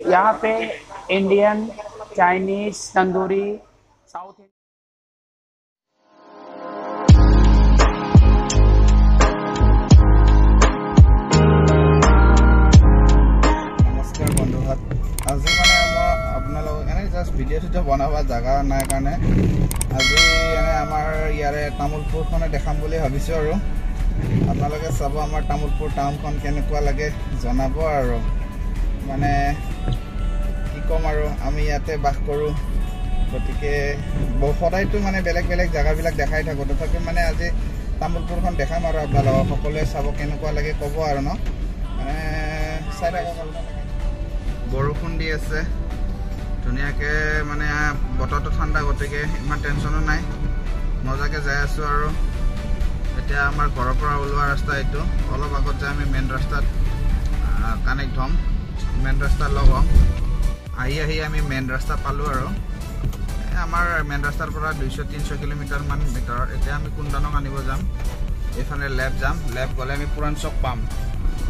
यहाँ पे Indian, Chinese, tandoori, south নমস্কাৰ বন্ধুহাত আজি মানে মই আপোনালোক এনে জাষ্ট ভিডিঅ' বনাব জাগা নাই কাৰণে আজি এনে আমাৰ ইয়াৰে তামোলপুৰখনে দেখাম বুলি ভাবিছোঁ আৰু আপোনালোকে চাব আমাৰ তামোলপুৰ টাউনখন কেনেকুৱা লাগে জনাব আৰু মানে কি ক'ম আৰু আমি ইয়াতে বাস কৰোঁ গতিকে সদায়তো মানে বেলেগ বেলেগ জাগাবিলাক দেখাই থাকোঁ তথাপি মানে আজি তামোলপুৰখন দেখাম আৰু আপোনালোকক সকলোৱে চাব কেনেকুৱা লাগে ক'ব আৰু ন মানে চাই থাকক বৰষুণ দি আছে ধুনীয়াকৈ মানে বতৰটো ঠাণ্ডা গতিকে ইমান টেনশ্যনো নাই মজাকৈ যাই আছোঁ আৰু এতিয়া আমাৰ ঘৰৰ পৰা ওলোৱা ৰাস্তা এইটো অলপ আগত যাই আমি মেইন ৰাস্তাত কানেক্ট হ'ম মেইন ৰাস্তাত লগ হ'ম আহি আমি মেইন ৰাস্তা পালোঁ আৰু আমাৰ মেইন ৰাস্তাৰ পৰা 200-300 কিলোমিটাৰমান ভিতৰত এতিয়া আমি কুন্দনক আনিব যাম এইফালে লেফ্ট যাম লেফ্ট গ'লে আমি পুৰাণ চক পাম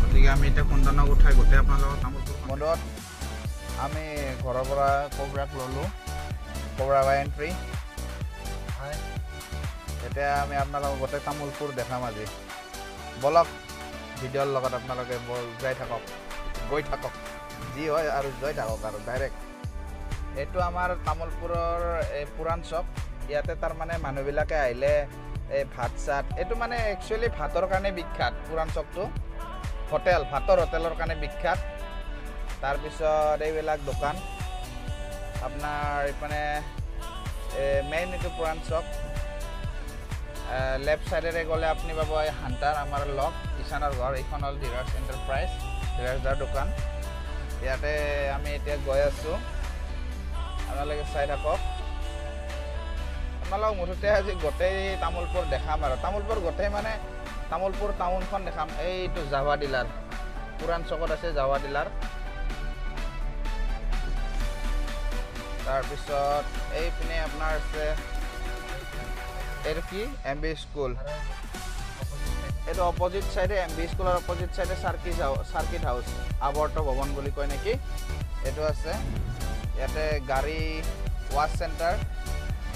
গতিকে আমি এতিয়া কুন্দনক উঠাই গোটেই আপোনালোকৰ তামোলপুৰ মদত আমি ঘৰৰ পৰা কবৰাক ল'লোঁ কবৰা বাই এণ্ট্ৰি এতিয়া আমি আপোনালোকক গোটেই তামোলপুৰ দেখাম আজি বলক ভিডিঅ'ৰ লগত আপোনালোকে যাই থাকক গৈ থাকক যি হয় আৰু যাই থাকক আৰু ডাইৰেক্ট এইটো আমাৰ তামোলপুৰৰ এই পুৰাণ চক ইয়াতে তাৰমানে মানুহবিলাকে আহিলে এই ভাত চাত এইটো মানে একচুৱেলি ভাতৰ কাৰণে বিখ্যাত পুৰাণ চকটো ভাতৰ হোটেলৰ কাৰণে বিখ্যাত তাৰপিছত এইবিলাক দোকান আপোনাৰ এইপিনে মেইন এইটো পুৰাণ চক লেফ্ট চাইডেৰে গ'লে আপুনি পাব এই হাণ্টাৰ আমাৰ লগ ঈশানৰ ঘৰ এইখন হ'ল ধীৰাজ এণ্টাৰপ্ৰাইজ ধীৰাজদাৰ দোকান ইয়াতে আমি এতিয়া গৈ আছোঁ আপোনালোকে চাই থাকক আপোনালোক মুঠতে আজি গোটেই তামোলপুৰ দেখাম আৰু তামোলপুৰ গোটেই মানে তামোলপুৰ টাউনখন দেখাম এইটো জাভা ডিলাৰ পুৰাণ চকত আছে জাভা ডিলাৰ তাৰপিছত এইপিনে আপোনাৰ আছে এইটো কি MB স্কুল এইটো অপজিট চাইডে MB স্কুলৰ অপজিট চাইডে চাৰ্কিট হাউচ আৱৰ্ত ভৱন বুলি কয় নেকি এইটো আছে ইয়াতে গাড়ী ৱাছ চেণ্টাৰ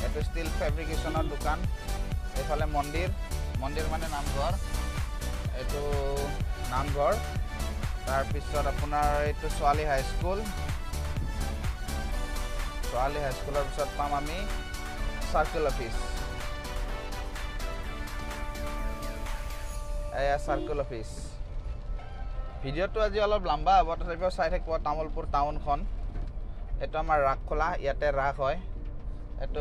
এইটো ষ্টিল ফেব্ৰিকেশ্যনৰ দোকান এইফালে মন্দিৰ মানে নামঘৰ এইটো নামঘৰ তাৰপিছত আপোনাৰ এইটো ছোৱালী হাইস্কুলৰ পিছত পাম আমি চাৰ্কেল অফিচ এয়া চাৰ্কেল অফিচ ভিডিঅ'টো আজি অলপ লম্বা হ'ব তথাপিও চাই থাকিব তামোলপুৰ টাউনখন এইটো আমাৰ ৰাসখোলা ইয়াতে ৰাস হয় এইটো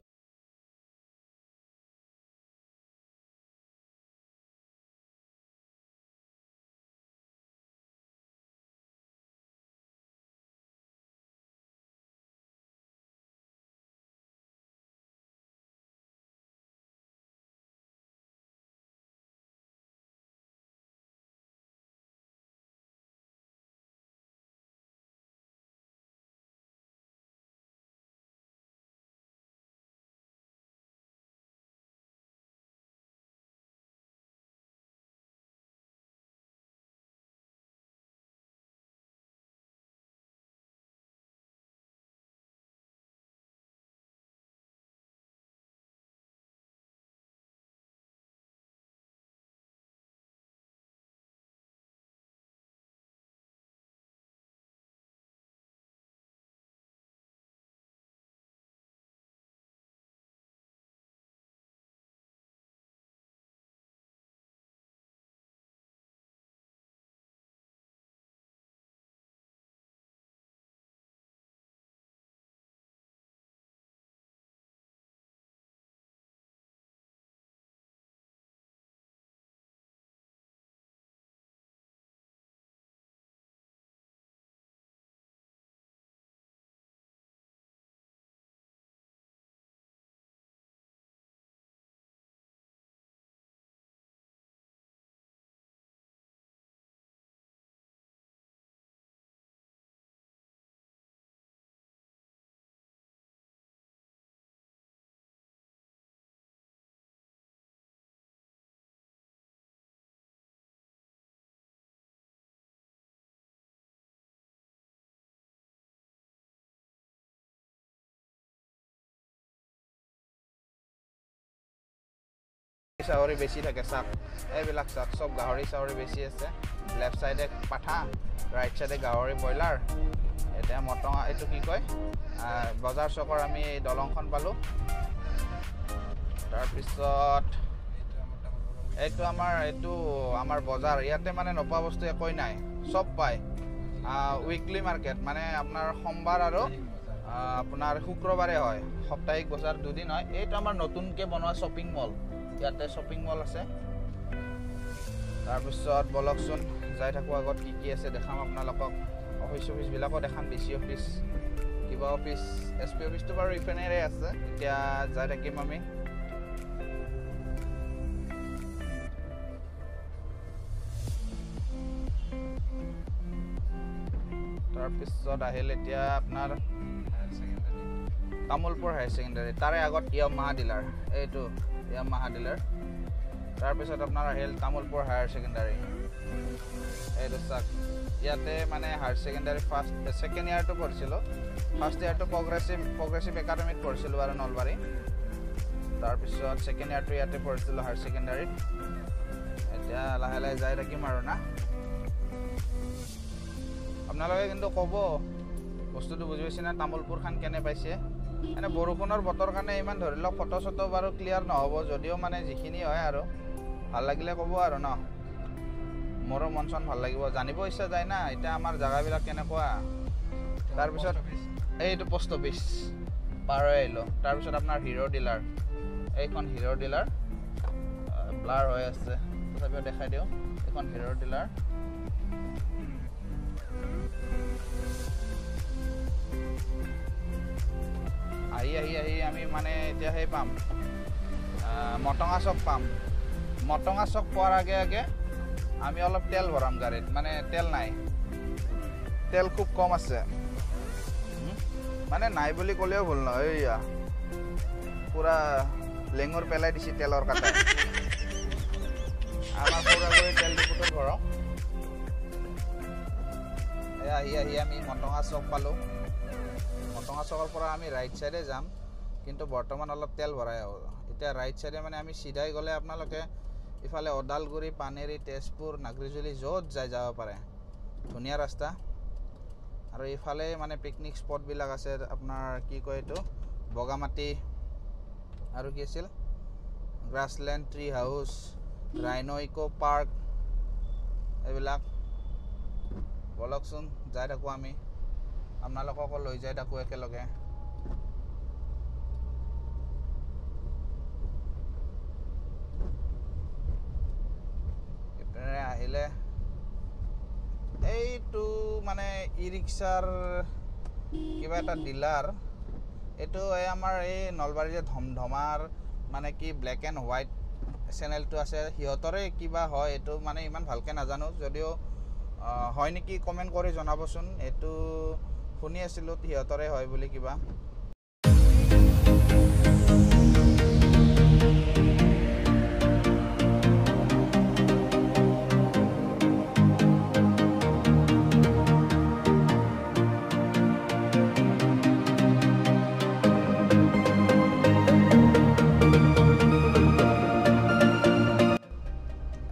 চাউৰি বেছি থাকে চাক এইবিলাক চাক সব গাহৰি চাউৰি বেছি আছে লেফট সাইডে পাঠা ৰাইট সাইডে গাহৰি ব্ৰইলাৰ এতিয়া মটঙা এইটো কি কয় বজাৰ চকৰ আমি দলংখন পালো তাৰ পিছত এইটো আমাৰ বজাৰ ইয়াতে মানে নপা বস্তু একোই নাই সব পায় উইকলি মাৰ্কেট মানে আপোনাৰ সোমবাৰ আৰু আপোনাৰ শুক্ৰবাৰে হয় সাপ্তাহিক বজাৰ দুদিন হয় এইটো আমাৰ নতুনকৈ বনোৱা শ্বপিং মল ইয়াতে শ্বপিং মল আছে তাৰপিছত বলকচোন যাই থাকোঁ আগত কি আছে দেখাম আপোনালোকক অফিচবিলাকো দেখাম ডিচি অফিচ কিবা অফিচ এছ পি অফিচটো বাৰু ইফেনেৰে আছে এতিয়া যাই থাকিম আমি তাৰপিছত আহিল এতিয়া আপোনাৰ তামোলপুৰ হায়াৰ ছেকেণ্ডাৰী তাৰে আগত ইয়ামাহা ডিলাৰ এইটো ইয়ামাহা ডিলাৰ তাৰপিছত আপোনাৰ আহিল তামোলপুৰ হায়াৰ ছেকেণ্ডাৰী এইটো চাক ইয়াতে মানে হায়াৰ ছেকেণ্ডাৰী ছেকেণ্ড ইয়াৰটো পঢ়িছিলোঁ ফাৰ্ষ্ট ইয়াৰটো প্ৰগ্ৰেছিভ একাডেমীত পঢ়িছিলোঁ আৰু নলবাৰী তাৰপিছত ছেকেণ্ড ইয়াৰটো ইয়াতে পঢ়িছিলোঁ হায়াৰ ছেকেণ্ডাৰীত এতিয়া লাহে লাহে যাই থাকিম আৰু না আপোনালোকে কিন্তু ক'ব বস্তুটো বুজি পাইছে না তামোলপুৰখন কেনে পাইছে এনে বৰষুণৰ বতৰ কাৰণে ইমান ধৰি লওক ফটো চটো বাৰু ক্লিয়াৰ নহ'ব যদিও মানে যিখিনি হয় আৰু ভাল লাগিলে ক'ব আৰু ন মোৰো মন চন ভাল লাগিব জানিব ইচ্ছা যায় না এতিয়া আমাৰ জেগাবিলাক কেনেকুৱা তাৰপিছত এইটো পোষ্ট অফিচ পাৰ হৈ আহিলোঁ তাৰপিছত আপোনাৰ হিৰ' ডিলাৰ এইখন হিৰ' ডিলাৰ ব্লাৰ হৈ আছে তথাপিও দেখাই দিওঁ এইখন হিৰ' ডিলাৰ আহি আমি মানে এতিয়া সেই পাম মটঙা চক পাম মটঙা চক পোৱাৰ আগে আমি অলপ তেল ভৰাম গাড়ীত মানে তেল নাই তেল খুব কম আছে মানে নাই বুলি ক'লেও ভুল নহয় এয়া পুৰা লেঙুৰ পেলাই দিছে তেলৰ কাটাই আমাৰ পুৰা কৰি তেল ডিপুটোত ভৰাওঁ আহি আমি মটঙা চক পালোঁ মটঙা চকৰ পৰা আমি ৰাইট চাইডে যাম কিন্তু বৰ্তমান অলপ তেল ভৰাই আহোঁ এতিয়া ৰাইট চাইডে মানে আমি চিধাই গ'লে আপোনালোকে ইফালে ওদালগুৰি পানেৰী তেজপুৰ নাগৰিজুলি য'ত যাব পাৰে ধুনীয়া ৰাস্তা আৰু ইফালে মানে পিকনিক স্পটবিলাক আছে আপোনাৰ কি কয় এইটো বগামাটি আৰু কি আছিল grassland tree house rhino eco park এইবিলাক বলকচোন যাই থাকোঁ আমি আপোনালোককো লৈ যাই থাকোঁ একেলগে এইপিনে আহিলে এইটো মানে ই ৰিক্সাৰ কিবা এটা ডিলাৰ এইটো আমাৰ এই নলবাৰী যে ধমধমাৰ মানে কি ব্লেক এণ্ড হোৱাইট চেনেলটো আছে সিহঁতৰে কিবা হয় এইটো মানে ইমান ভালকৈ নাজানো যদিও হয় নেকি কমেণ্ট কৰি জনাবচোন এইটো শুনি আছিলোঁ সিহঁতৰে হয় বুলি কিবা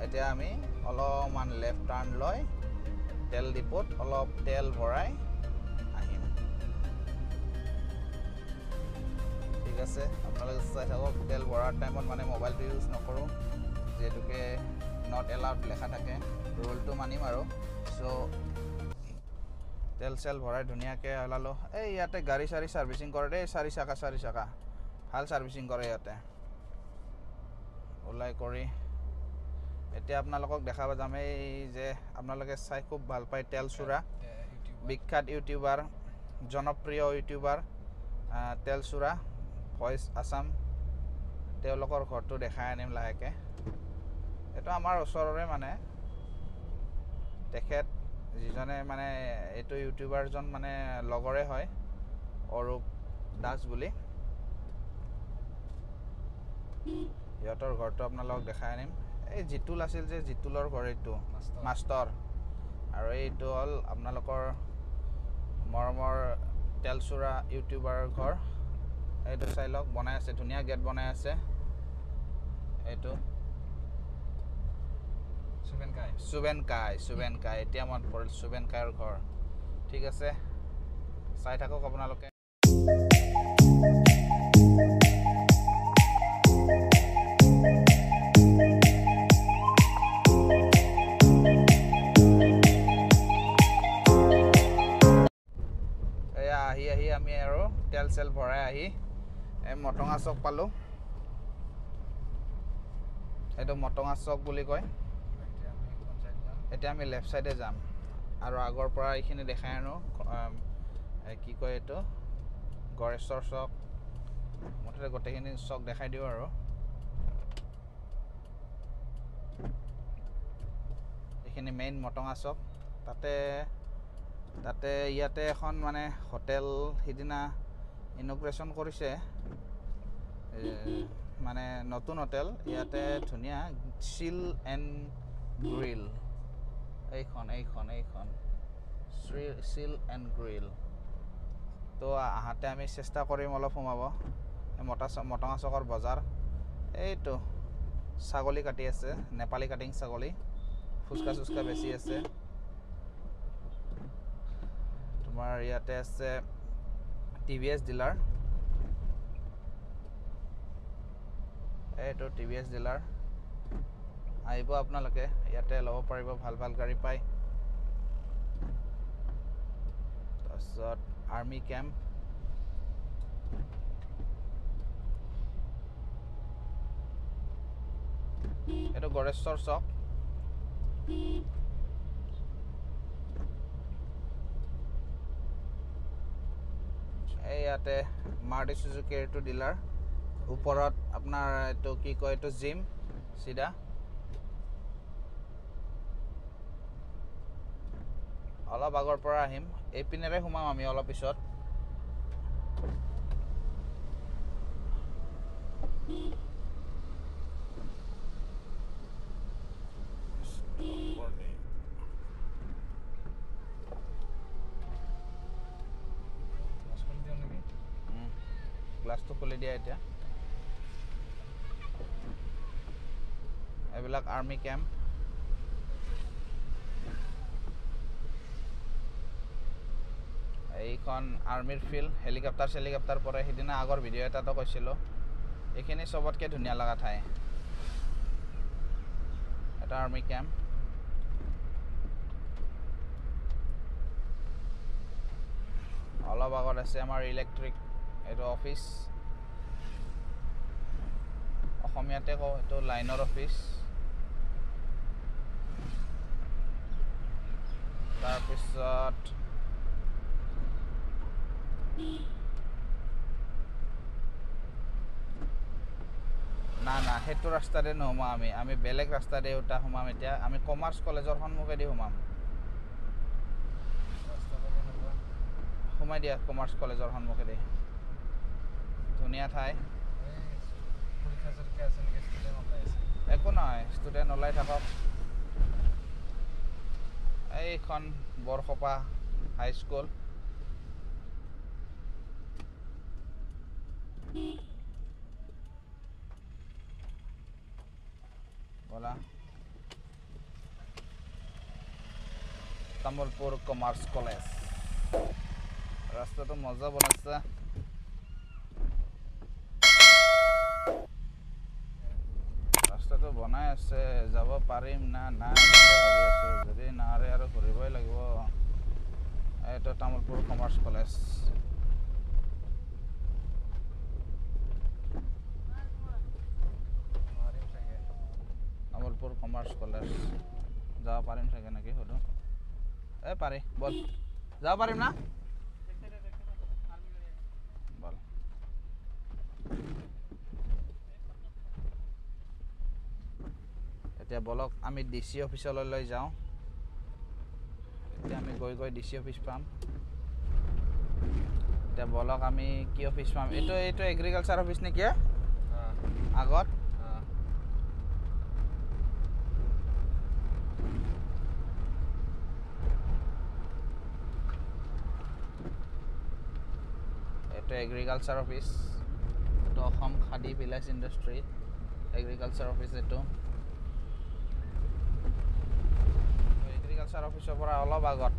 এতিয়া আমি অলপমান লেফ্ট টাৰ্ণ লৈ তেল ডিপোত অলপ তেল ভৰাই আহিম ঠিক আছে আপোনালোকে চাই থাকক তেল ভৰাৰ টাইমত মানে মোবাইলটো ইউজ নকৰোঁ যিহেতুকে নট এলাউড লেখা থাকে ৰুলটো মানিম আৰু চ' তেল চেল ভৰাই ধুনীয়াকৈ ওলালোঁ এই ইয়াতে গাড়ী চাৰি ছাৰ্ভিচিং কৰে দেই চাৰি চাকা ভাল ছাৰ্ভিচিং কৰে ইয়াতে ওলাই কৰি এতিয়া আপোনালোকক দেখাব যাম এই যে আপোনালোকে চাই খুব ভাল পায় তেল চোৰা বিখ্যাত ইউটিউবাৰ জনপ্ৰিয় ইউটিউবাৰ তেল চোৰা ভইচ আছাম তেওঁলোকৰ ঘৰটো দেখাই আনিম লাহেকৈ এইটো আমাৰ ওচৰৰে মানে তেখেত যিজনে মানে এইটো ইউটিউবাৰজন মানে লগৰে হয় অৰূপ দাস বুলি সিহঁতৰ ঘৰটো আপোনালোকক দেখাই আনিম এই জিতুল আছিল যে জিতুলৰ ঘৰ এইটো মাষ্টৰ আৰু এইটো হ'ল আপোনালোকৰ মৰমৰ তেলচুৰা ইউটিউবাৰৰ ঘৰ এইটো চাই লওক বনাই আছে ধুনীয়া গেট বনাই আছে এইটো সুবেন কাই এতিয়া মনত পৰিল সুবেন কাইৰ ঘৰ ঠিক আছে চাই থাকক আপোনালোকে আহি আমি আৰু তেল চেল ভৰাই আহি মটঙা চক পালো এইটো মটঙা চক বুলি কয় এতিয়া আমি লেফট সাইডে যাম আৰু আগৰ পৰা এইখিনি দেখাই আনো কি কয় এইটো গড়েশ্বৰ চক মুঠতে গোটেইখিনি চক দেখাই দিও আৰু এইখিনি মেইন মটঙা চক তাতে ইয়াতে এখন মানে হোটেল সিদিনা ইনগ্ৰেশ্যন কৰিছে মানে নতুন হোটেল ইয়াতে ধুনীয়া চিল এণ্ড গ্ৰিল এইখন চিল এণ্ড গ্ৰিল তো আহাতে আমি চেষ্টা কৰিম অলপ সোমাব মটঙা চকৰ বজাৰ এইটো ছাগলী কাটি আছে নেপালী কাটিং ছাগলী ফুচকা চুচকা বেছি আছে তোমাৰ ইয়াতে আছে টিভিএছ ডিলাৰ এইটো টিভিএছ ডিলাৰ আহিব আপোনালোকে ইয়াতে ল'ব পাৰিব ভাল ভাল গাড়ী পায় তাৰপিছত আৰ্মি কেম্প এইটো গড়েশ্বৰ চক এই ইয়াতে মাৰুতি চুজুকি এইটো ডিলাৰ ওপৰত আপোনাৰ এইটো কি কয় এইটো জিম চিধা অলপ আগৰ পৰা আহিম এইপিনেৰে সোমাম আমি অলপ পিছত গ্লাছটো খুলি দিয়া এতিয়া এইবিলাক আৰ্মি কেম্প এইখন আৰ্মিৰ ফিল্ড হেলিকপ্টাৰ পৰে সিদিনা আগৰ ভিডিঅ' এটাতো কৈছিলোঁ এইখিনি চবতকৈ ধুনীয়া লগা ঠাই এটা আৰ্মি কেম্প অলপ আগত আছে আমাৰ ইলেক্ট্ৰিক এইটো অফিচ অসমীয়াতে কওঁ এইটো লাইনৰ অফিচ তাৰপিছত না সেইটো ৰাস্তাৰে নোসোমাম আমি বেলেগ ৰাস্তাৰে ওটা সোমাম এতিয়া আমি কমাৰ্চ কলেজৰ সন্মুখেদি সোমাম সোমাই দিয়া কমাৰ্চ কলেজৰ সন্মুখেদি ধুনীয়া ঠাই একো নহয় ষ্টুডেণ্ট ওলাই থাকক এইখন বৰসোপা হাইস্কুল বলা তামুলপুৰ কমাৰ্চ কলেজ ৰাস্তাটো মজা বনাইছে ৰাস্তাটো বনাই আছে যাব পাৰিম না ভাবি আছো যদি নাৰে আৰু ঘূৰিবই লাগিব এইটো Tamulpur commerce college Tamulpur commerce college যাব পাৰিম চাগে নেকি সুধো পাৰি বল যাব পাৰিম না বল এতিয়া বলক আমি ডিসি অফিচলৈ যাওঁ এতিয়া আমি গৈ ডিসি অফিচ পাম এতিয়া বলক আমি কি অফিচ পাম এইটো এগ্ৰিকালচাৰ অফিচ নেকি আগত এগ্ৰিকালচাৰ অফিচ এইটো Assam khadi village industry agriculture office এইটো অফিচাৰ অফিচৰ পৰা অলপ আগত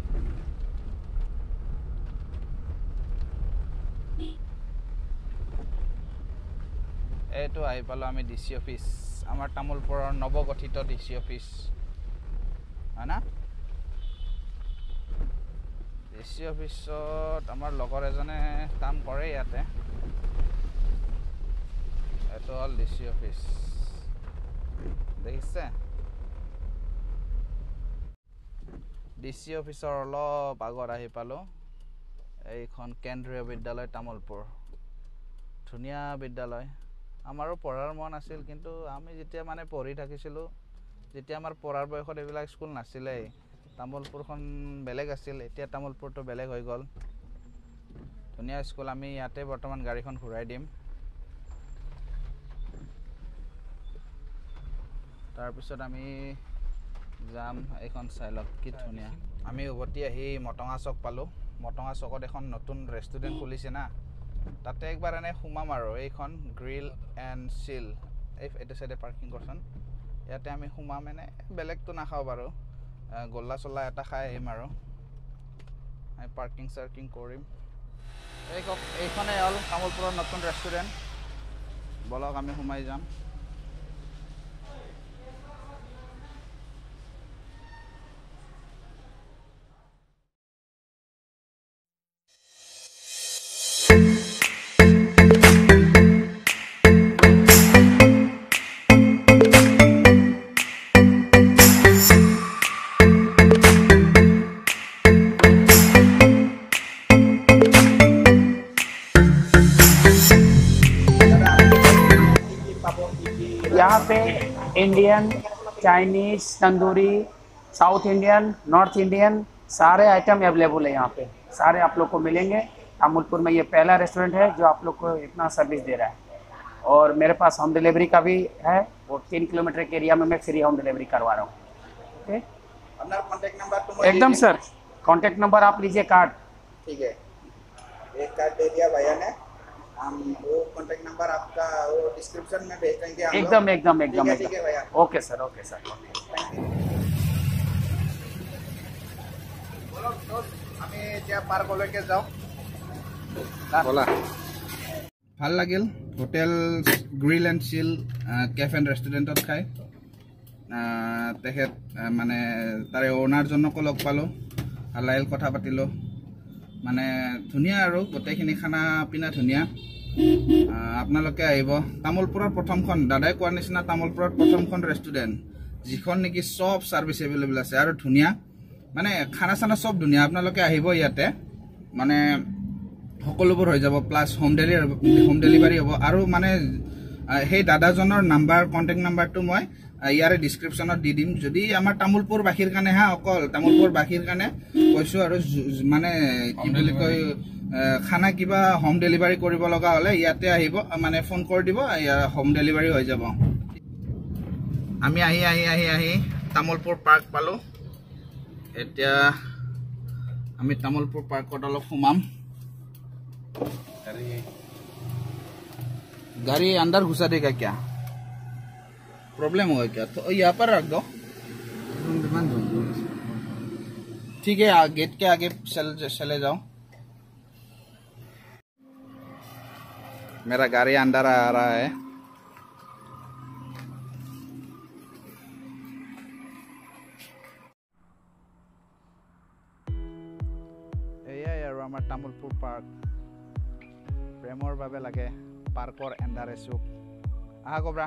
এইটো আহি পালোঁ আমি ডিচি অফিচ আমাৰ তামোলপুৰৰ নৱগঠিত ডিচি অফিচ হয় না ডিচি অফিচত আমাৰ লগৰ এজনে কাম কৰে ইয়াতে এইটো হ'ল ডিচি অফিচ দেখিছে ডিচি অফিচৰ অলপ আগত আহি পালোঁ এইখন কেন্দ্ৰীয় বিদ্যালয় তামোলপুৰ ধুনীয়া বিদ্যালয় আমাৰো পঢ়াৰ মন আছিল কিন্তু আমি যেতিয়া মানে পঢ়ি থাকিছিলোঁ যেতিয়া আমাৰ পঢ়াৰ বয়সত এইবিলাক স্কুল নাছিলেই তামোলপুৰখন বেলেগ আছিল এতিয়া তামোলপুৰটো বেলেগ হৈ গ'ল ধুনীয়া স্কুল আমি ইয়াতে বৰ্তমান গাড়ীখন ঘূৰাই দিম তাৰপিছত আমি যাম এইখন চাই লওক কি ধুনীয়া আমি উভতি আহি মটঙা চক পালোঁ মটঙা চকত এখন নতুন ৰেষ্টুৰেণ্ট খুলিছে না তাতে একবাৰ এনে সোমাম আৰু এইখন গ্ৰিল এণ্ড চিল এইটো চাইডে পাৰ্কিং কৰচোন ইয়াতে আমি সোমাম এনে বেলেগটো নাখাওঁ বাৰু গোল্লা চল্লা এটা খাই আহিম আৰু আমি পাৰ্কিং চাৰ্কিং কৰিম এইখনে হ'ল তামোলপুৰৰ নতুন ৰেষ্টুৰেণ্ট বলক আমি সোমাই যাম यहाँ पे Indian Chinese tandoori south Indian north Indian सारे आइटम अवेलेबल है यहाँ पे सारे आप लोग को मिलेंगे तामुलपुर में ये पहला रेस्टोरेंट है जो आप लोग को इतना सर्विस दे रहा है और मेरे पास होम डिलीवरी का भी है वो 3 किलोमीटर के एरिया में मैं फ्री होम डिलीवरी करवा रहा हूँ ओके अपना कॉन्टैक्ट नंबर तो एकदम सर कॉन्टैक्ट नंबर आप लीजिए कार्ड ठीक है एक कार्ड दे दिया भैया ने हम वो कॉन्टैक्ट नंबर आपका वो डिस्क्रिप्शन में भेज देंगे हम एकदम एकदम एकदम ठीक है भैया ओके सर बोलो আমি এতিয়া পাৰ্কলৈকে যাওঁ বলা ভাল লাগিল hotel grill and chill cafe and ৰেষ্টুৰেণ্টত খাই তেখেত মানে তাৰে অ'নাৰজনকো লগ পালোঁ ভাল লাগিল কথা পাতিলোঁ মানে ধুনীয়া আৰু গোটেইখিনি খানা পিনা ধুনীয়া আপোনালোকে আহিব তামোলপুৰৰ প্ৰথমখন দাদাই কোৱাৰ নিচিনা তামোলপুৰৰ প্ৰথমখন ৰেষ্টুৰেণ্ট যিখন নেকি চব ছাৰ্ভিচ এভেইলেবল আছে আৰু ধুনীয়া মানে খানা চানা চব ধুনীয়া আপোনালোকে আহিব ইয়াতে মানে সকলোবোৰ হৈ যাব প্লাছ হোম ডেলিভাৰী হ'ব আৰু মানে সেই দাদাজনৰ নাম্বাৰ কণ্টেক্ট নাম্বাৰটো মই ইয়াৰে ডিছক্ৰিপশ্যনত দি দিম যদি আমাৰ তামোলপুৰবাসীৰ কাৰণে অকল তামোলপুৰবাসীৰ কাৰণে কৈছোঁ আৰু মানে কি বুলি কয় খানা কিবা হোম ডেলিভাৰী কৰিব লগা হ'লে ইয়াতে আহিব মানে ফোন কৰি দিব হোম ডেলিভাৰী হৈ যাব আমি আহি তামোলপুৰ পাৰ্ক পালোঁ এতিয়া আমি তামোলপুৰ পাৰ্কত অলপ সোমাম गाड़ी अंदर घुसा देगा क्या प्रॉब्लम होगा क्या तो यहाँ पर रख दो ठीक है गेट के आगे चले जाओ मेरा गाड़ी अंदर आ रहा है আমাৰ তামোলপুৰ পাৰ্ক প্ৰেমৰ বাবে লাগে পাৰ্কৰ এণ্ডাৰে চুক আহা কবৰা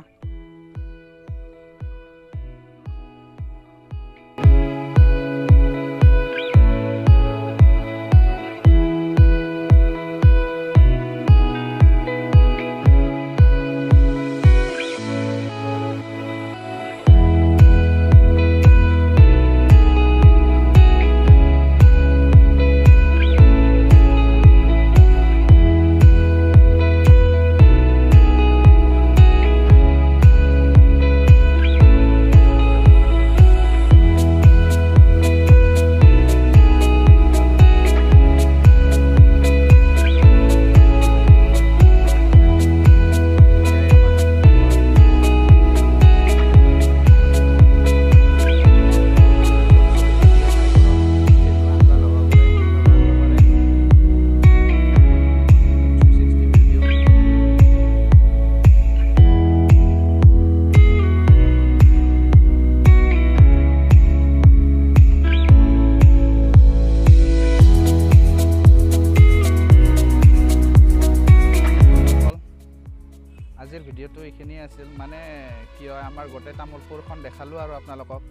আছিল মানে কি হয় আমাৰ গোটেই তামোলপুৰখন দেখালোঁ আৰু আপোনালোকক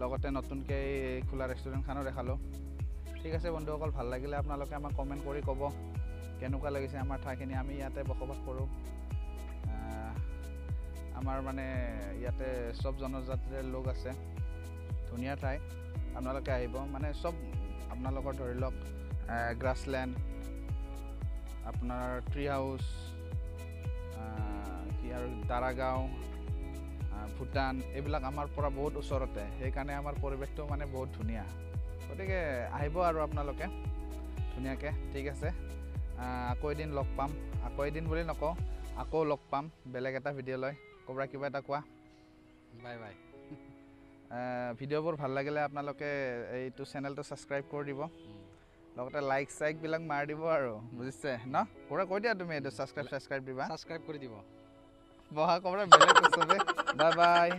লগতে নতুনকৈ খোলা ৰেষ্টুৰেণ্টখনো দেখালোঁ ঠিক আছে বন্ধুসকল ভাল লাগিলে আপোনালোকে আমাক কমেণ্ট কৰি ক'ব কেনেকুৱা লাগিছে আমাৰ ঠাইখিনি আমি ইয়াতে বসবাস কৰোঁ আমাৰ মানে ইয়াতে চব জনজাতিৰ লোক আছে ধুনীয়া ঠাই আপোনালোকে আহিব মানে চব আপোনালোকৰ ধৰি লওক গ্ৰাছলেণ্ড আপোনাৰ ট্ৰি হাউচ কি আৰু দাৰাগাঁও ভূটান এইবিলাক আমাৰ পৰা বহুত ওচৰতে সেইকাৰণে আমাৰ পৰিৱেশটো মানে বহুত ধুনীয়া গতিকে আহিব আৰু আপোনালোকে ধুনীয়াকৈ ঠিক আছে আকৌ এদিন লগ পাম আকৌ এদিন বুলি নকওঁ আকৌ লগ পাম বেলেগ এটা ভিডিঅ' লৈ ক'ৰবাৰ কিবা এটা কোৱা বাই বাই ভিডিঅ'বোৰ ভাল লাগিলে আপোনালোকে এইটো চেনেলটো ছাবস্ক্ৰাইব কৰি দিব লগতে লাইক চাইকবিলাক মাৰি দিব আৰু বুজিছে ন ক'ৰা কৈ দিয়া তুমি এইটো ছাবস্ক্ৰাইব দিবা সাবস্ক্ৰাইব কৰি দিব বহা ক'বলে বেলেগ চবে বাই বাই